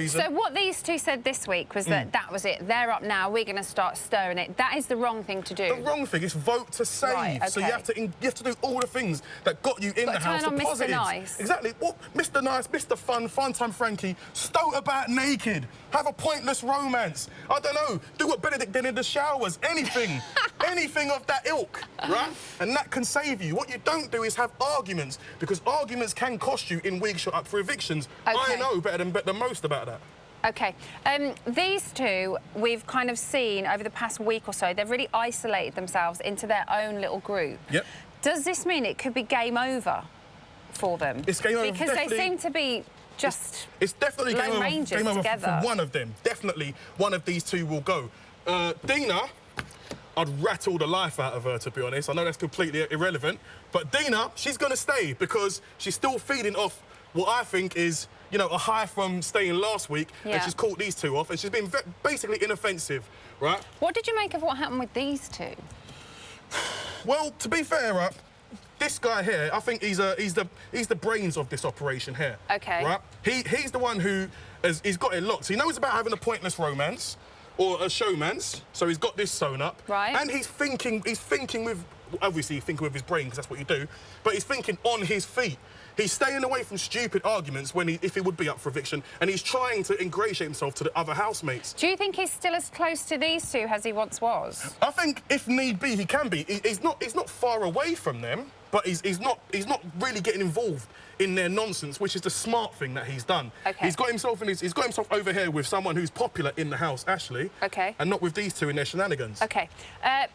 reason. So what these two said this week was that that was it. They're up now. We're going to start stirring it. That is the wrong thing to do. The wrong thing is vote to save. Right, okay. So you have to do all the things that got you in the house. Turn on the positives. Mr. Nice. Exactly. Well, Mr. Nice, Mr. Fun Time Frankie, stoat about naked, have a pointless romance. I don't know. Do what Benedict did in the showers. Anything. Anything of that ilk, right? And that can save you. What you don't do is have arguments, because arguments can cost you in weeks you're up for evictions. Okay. I know better than most about that. OK. These two, we've kind of seen over the past week or so, they've really isolated themselves into their own little group. Yep. Does this mean it could be game over for them? It's game over. Because they seem to be just it's definitely game over together. for one of them. Definitely one of these two will go. Dina, I'd rattle the life out of her, to be honest. I know that's completely irrelevant, but Dina, she's going to stay because she's still feeding off what I think is, you know, a high from staying last week, and she's caught these two off, and she's been basically inoffensive, right? What did you make of what happened with these two? Well, to be fair, right, this guy here, I think he's the brains of this operation here. Okay. Right? He's the one who he's got it locked. He knows about having a pointless romance or a showmance, so he's got this sewn up. Right. And he's thinking with, obviously thinking with his brain, because that's what you do, but he's thinking on his feet. He's staying away from stupid arguments if he would be up for eviction, and he's trying to ingratiate himself to the other housemates. Do you think he's still as close to these two as he once was? I think if need be, he can be. He's not far away from them, but he's not really getting involved in their nonsense, which is the smart thing that he's done. Okay. He's got himself over here with someone who's popular in the house, Ashley. Okay. And not with these two in their shenanigans. Okay.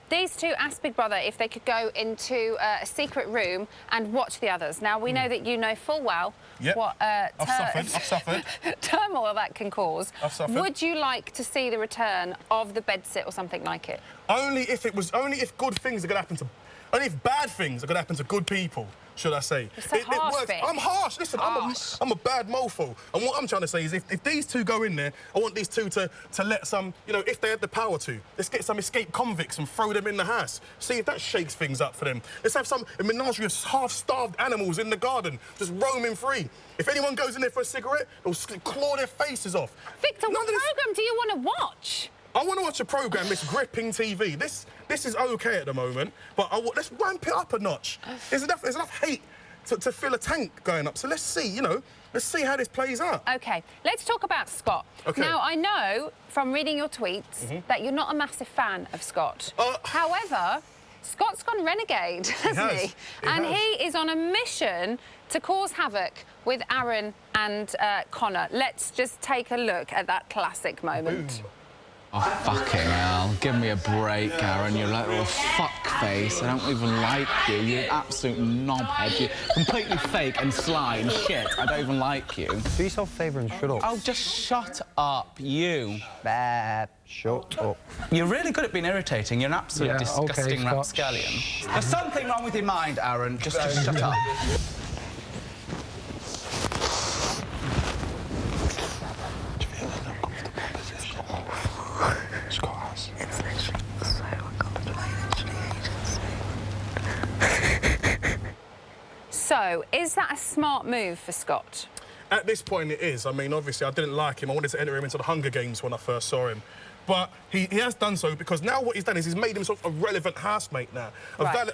These two asked Big Brother if they could go into a secret room and watch the others. Now, we know that you know full well what I've suffered. turmoil that can cause. I've suffered. Would you like to see the return of the bedsit or something like it? Only if good things are going to happen to... Only if bad things are going to happen to good people, should I say. So it works. Vic. I'm harsh. Listen, I'm a bad mofo. And what I'm trying to say is if these two go in there, I want these two to let some, you know, if they had the power to, let's get some escaped convicts and throw them in the house. See if that shakes things up for them. Let's have a menagerie of half-starved animals in the garden, just roaming free. If anyone goes in there for a cigarette, they'll claw their faces off. Victor, what programme do you want to watch? I want to watch a programme that's gripping TV. This is OK at the moment, but let's ramp it up a notch. There's enough hate to fill a tank going up. So let's see, you know, let's see how this plays out. OK, let's talk about Scott. OK. Now, I know from reading your tweets that you're not a massive fan of Scott. However, Scott's gone renegade, hasn't he? And he is on a mission to cause havoc with Aaron and Connor. Let's just take a look at that classic moment. Boom. Oh, fucking hell. Give me a break, Aaron. You're like a little fuckface. I don't even like you. You're an absolute knobhead. You're completely fake and sly and shit. I don't even like you. Do yourself a favour and shut up. Oh, just shut up, you. Shut up. You're really good at being irritating. You're an absolute disgusting okay, rapscallion. There's something wrong with your mind, Aaron. Just shut up. So, is that a smart move for Scott? At this point, it is. I mean, obviously, I didn't like him. I wanted to enter him into the Hunger Games when I first saw him. But he has done so because now what he's done is he's made himself a relevant housemate now. Right.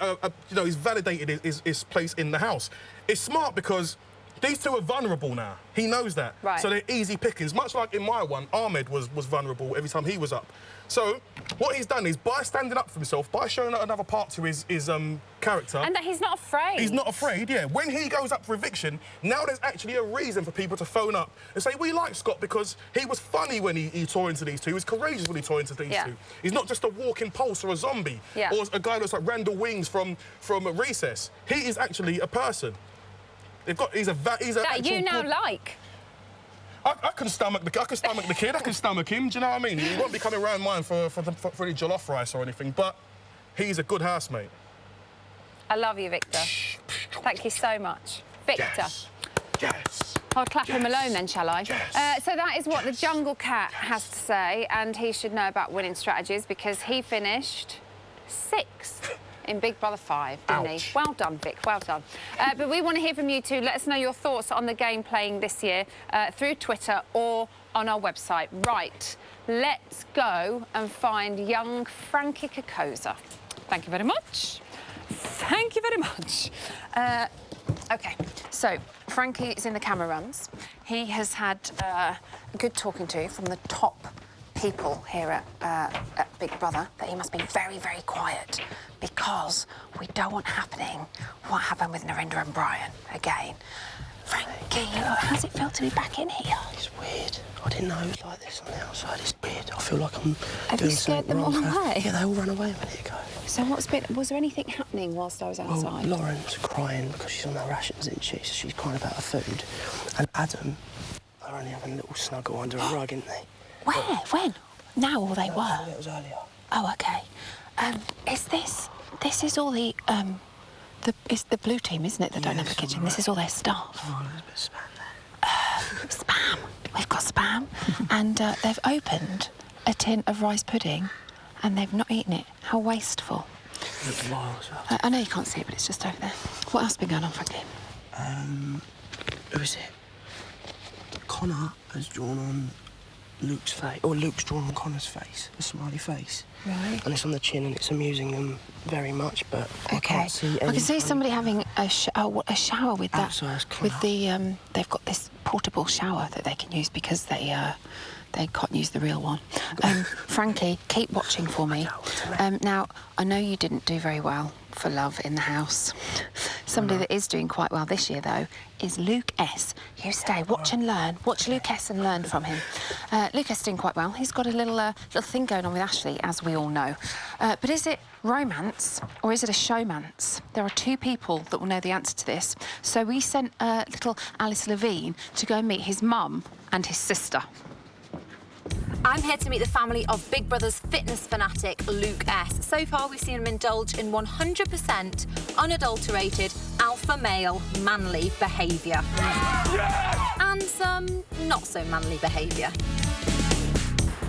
You know, he's validated his place in the house. It's smart because these two are vulnerable now. He knows that. Right. So they're easy pickings. Much like in my one, Ahmed was vulnerable every time he was up. So what he's done is by standing up for himself, by showing another part to his character... And that he's not afraid. He's not afraid, yeah. When he goes up for eviction, now there's actually a reason for people to phone up and say, we like Scott because he was funny when he tore into these two. He was courageous when he tore into these two. He's not just a walking pulse or a zombie or a guy that's like Randall Wings from Recess. He is actually a person. He's a that you now like. I can stomach the kid. I can stomach him. Do you know what I mean? He won't be coming around mine for any jollof rice or anything. But he's a good housemate. I love you, Victor. Thank you so much, Victor. Yes. I'll clap him alone then, shall I? Yes. So that is what the Jungle Cat has to say, and he should know about winning strategies because he finished 6th. In Big Brother 5, didn't he? Well done, Vic, well done. But we want to hear from you too. Let us know your thoughts on the game playing this year through Twitter or on our website. Right, let's go and find young Frankie Kokoza. Thank you very much. Thank you very much. OK, so Frankie is in the camera runs. He has had a good talking to from the top people here at Big Brother that he must be very, very quiet because we don't want happening what happened with Narendra and Brian again. Frankie, how's it feel to be back in here? It's weird. I didn't know it was like this on the outside. It's weird. I feel like I'm Have you scared them all away? Yeah, they all ran away a minute ago. So was there anything happening whilst I was outside? Well, Lauren's crying because she's on her rations, isn't she? So she's crying about her food. And Adam, they're only having a little snuggle under a rug, aren't they? Where? When? Now or they were? It was earlier. Oh, OK. This is all the, it's the blue team, isn't it, that don't have a kitchen? This is all their staff. Oh, there's a bit of spam there. Spam. We've got spam. And they've opened a tin of rice pudding and they've not eaten it. How wasteful. There's a while as well. I know you can't see it, but it's just over there. What else has been going on, Frankie? Who is it? Connor has drawn on Luke's face, or Luke's drawn on Connor's face, a smiley face. Right. And it's on the chin and it's amusing them very much, but I can't see any... I can see somebody having a shower with that. Outside's with the, they've got this portable shower that they can use because they can't use the real one. Frankie, keep watching for me. Now, I know you didn't do very well for love in the house. Somebody that is doing quite well this year, though, is Luke S. You stay, watch and learn. Watch Luke S and learn from him. Luke S is doing quite well. He's got a little thing going on with Ashley, as we all know. But is it romance or is it a showmance? There are two people that will know the answer to this. So we sent little Alice Levine to go and meet his mum and his sister. I'm here to meet the family of Big Brother's fitness fanatic, Luke S. So far, we've seen him indulge in 100% unadulterated alpha male manly behaviour. Yes! And some not-so-manly behaviour.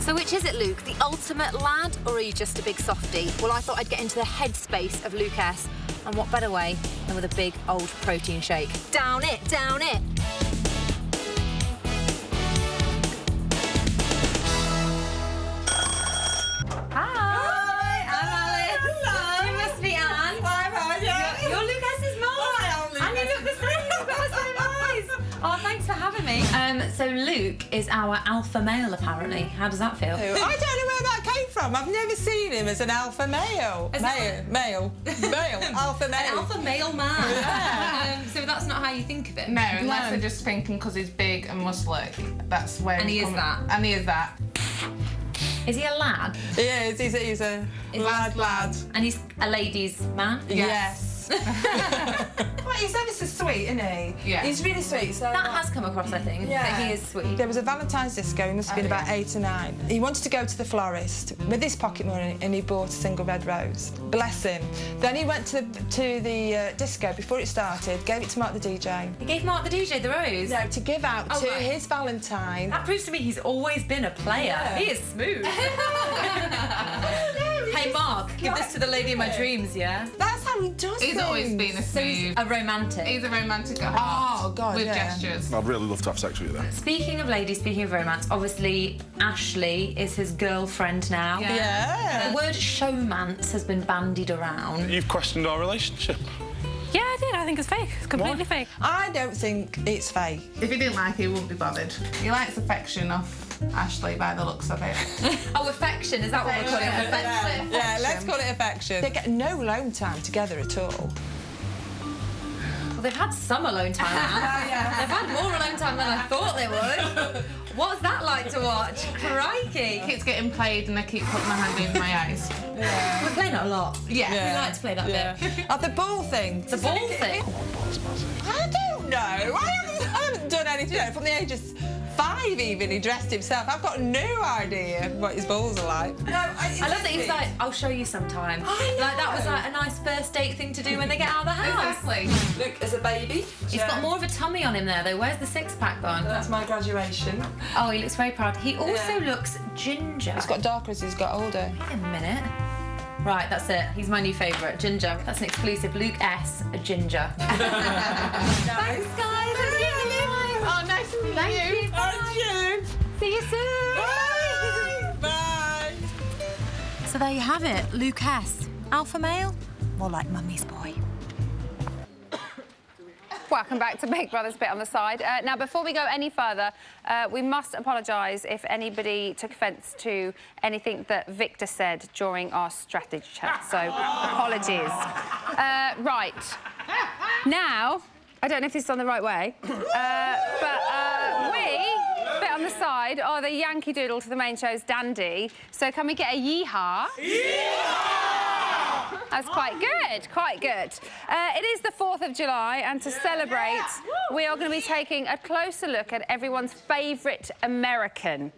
So which is it, Luke? The ultimate lad, or are you just a big softie? Well, I thought I'd get into the headspace of Luke S. And what better way than with a big, old protein shake? Down it, down it! Oh, thanks for having me. So Luke is our alpha male, apparently. How does that feel? I don't know where that came from. I've never seen him as an alpha male. Male. Alpha male. An alpha male man. Yeah. So that's not how you think of it? No, unless they're just thinking because he's big and muscly. That's where And he is that. And he is that. Is he a lad? He is. He's a lad. And he's a ladies' man? Yes. Well, he's ever so sweet, isn't he? Yeah. He's really sweet. So That has come across, I think, that he is sweet. There was a Valentine's disco, he must have been about 8 or 9. He wanted to go to the florist with his pocket money and he bought a single red rose. Bless him. Then he went to the disco before it started, gave it to Mark the DJ. He gave Mark the DJ the rose? No, to give out to his Valentine. That proves to me he's always been a player. Yeah. He is smooth. Hey, Mark, give this to the lady of my dreams, yeah? That's how he does He's always been a So he's smooth. a romantic. He's a romantic at heart. Oh, God, with yeah. gestures. I'd really love to have sex with you then. Speaking of ladies, speaking of romance, obviously Ashley is his girlfriend now. Yeah. The word showmance has been bandied around. You've questioned our relationship. Yeah, I did. I think it's fake. It's completely fake. I don't think it's fake. If he didn't like it, he wouldn't be bothered. He likes affection off Ashley by the looks of it. Oh, affection, is that what we're calling it? Affection. Yeah, let's call it affection. They get no alone time together at all. Well, they've had some alone time, Anne. They've had more alone time than I thought they would. What's that like to watch? Crikey. It keeps getting played and I keep putting my hand in my eyes. Yeah. We're playing it a lot. Yeah. We like to play that bit. Oh, the ball thing. The ball thing. I don't know. I haven't done anything. You know, from the age of 5 even, he dressed himself. I've got no idea what his balls are like. No, I love that he was like, I'll show you sometime. I know. Like, that was like a nice first date thing to do when they get out of the house. Exactly. Luke as a baby. He's got more of a tummy on him there, though. Where's the six-pack gone? That's my graduation. Oh, he looks very proud. He also looks ginger. He's got darker as he's got older. Wait a minute. Right, that's it. He's my new favourite, Ginger. That's an exclusive. Luke S, a ginger. Thanks, guys. Oh, nice to meet you. Thank you. Thank you. See you soon. Bye. Bye. So there you have it, Luke S. Alpha male, more like mummy's boy. Welcome back to Big Brother's Bit on the Side. Now, before we go any further, we must apologise if anybody took offence to anything that Victor said during our strategy chat, so apologies. Right. Now, I don't know if this is on the right way, but we, Bit on the Side, are the Yankee Doodle to the main show's dandy, so can we get a yeehaw? Yeehaw! That's quite good, quite good. It is the 4th of July, and to celebrate, we are going to be taking a closer look at everyone's favourite American,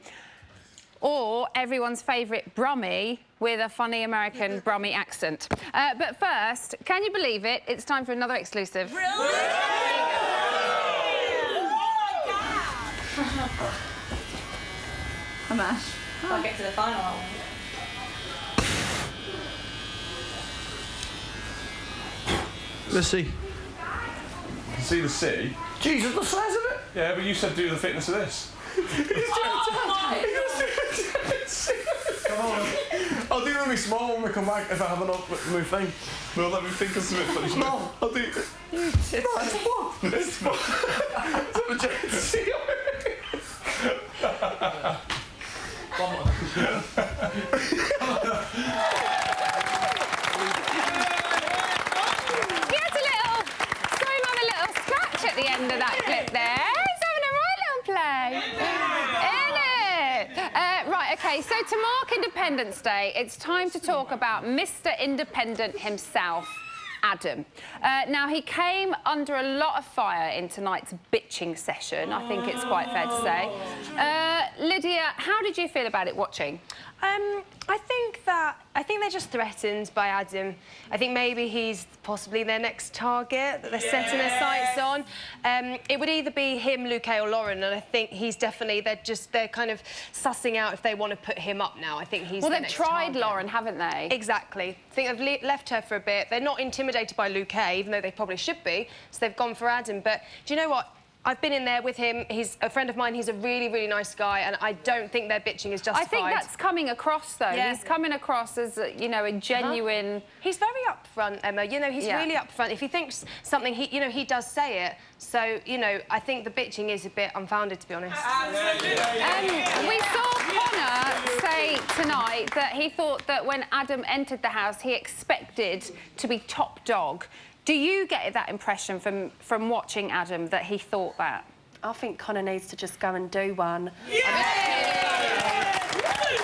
or everyone's favourite Brummie with a funny American Brummie accent. But first, can you believe it? It's time for another exclusive. Really? Come Ash. I'll get to the final. Let's see. You can see the sea. Jesus, the size of it! Yeah, but you said do the thickness of this. Come on. I'll do really small when we come back if I have enough move thing. Well, let me think of something funny. Small. I'll do it. It's what? It's small. It's a giant sea. Come on. At the end of that clip there. He's having a right little play. Isn't it? Right, OK, so to mark Independence Day, it's time to talk about Mr. Independent himself, Adam. Now, he came under a lot of fire in tonight's bitching session, I think it's quite fair to say. Lydia, how did you feel about it watching? I think they're just threatened by Adam. I think maybe he's possibly their next target that they're setting their sights on. It would either be him, Luke, or Lauren, and I think he's definitely, they're kind of sussing out if they want to put him up now. I think he's Well, their they've next tried target. Lauren, haven't they? Exactly. I think they've left her for a bit. They're not intimidated by Luke, even though they probably should be, so they've gone for Adam. But do you know what? I've been in there with him. He's a friend of mine. He's a really, really nice guy, and I don't think their bitching is justified. I think that's coming across, though. Yeah. He's coming across as, you know, a genuine... He's very upfront, Emma. You know, he's really upfront. If he thinks something, he does say it. So, you know, I think the bitching is a bit unfounded, to be honest. We saw Connor say tonight that he thought that when Adam entered the house, he expected to be top dog. Do you get that impression from watching Adam that he thought that? I think Connor needs to just go and do one.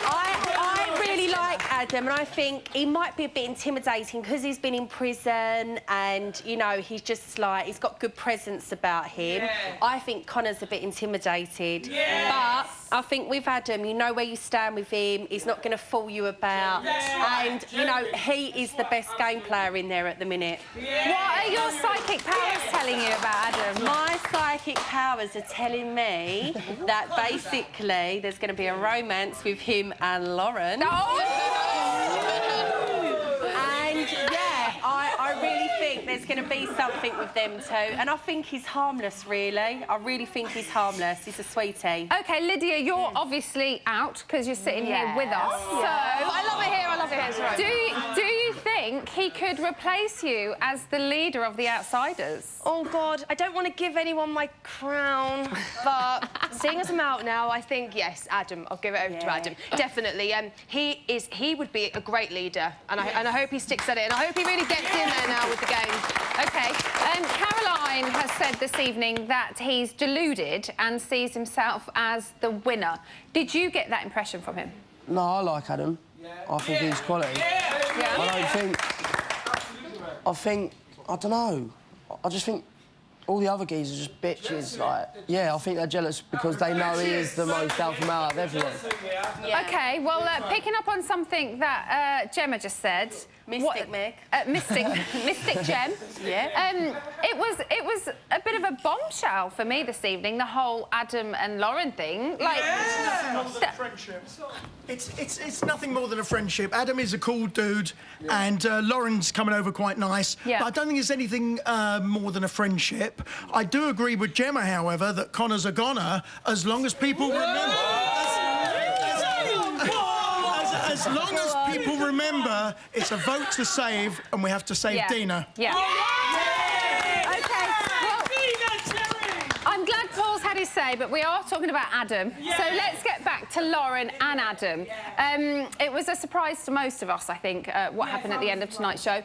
I really like Adam, and I think he might be a bit intimidating because he's been in prison and, you know, he's just like, he's got good presence about him. Yeah. I think Connor's a bit intimidated. Yes. But I think with Adam, you know where you stand with him, he's not going to fool you about. And, you know, he is the best game player in there at the minute. What are your psychic powers telling you about Adam? My psychic powers are telling me that basically there's going to be a romance with him and Lauren. And, yeah, I really think there's going to be something with them two. And I think he's harmless, really. I really think he's harmless. He's a sweetie. OK, Lydia, you're obviously out because you're sitting here with us. So I love it here, I love it here. Right. Do you think he could replace you as the leader of the Outsiders? Oh, God, I don't want to give anyone my crown, but seeing as I'm out now, I think, yes, Adam. I'll give it over to Adam. Definitely. He would be a great leader, and I hope he sticks at it, and I hope he really gets in there now with the game. OK. Caroline has said this evening that he's deluded and sees himself as the winner. Did you get that impression from him? No, I like Adam. I think he's quality. I don't know. I just think all the other geezers are just bitches. Like, yeah, I think they're jealous because they know he is the most alpha male out of everyone. OK, well, picking up on something that Gemma just said... Mystic Meg. Mystic Gem. Yeah. It was a bit of a bombshell for me this evening, the whole Adam and Lauren thing. Like, It's nothing more than a friendship. Adam is a cool dude, and Lauren's coming over quite nice. Yeah. But I don't think it's anything more than a friendship. I do agree with Gemma, however, that Connor's a goner as long as people remember. As long as people remember, it's a vote to save, and we have to save Dina. Yeah. I'm glad Paul's had his say, but we are talking about Adam. So let's get back to Lauren and Adam. It was a surprise to most of us, I think, what happened at the end of tonight's show.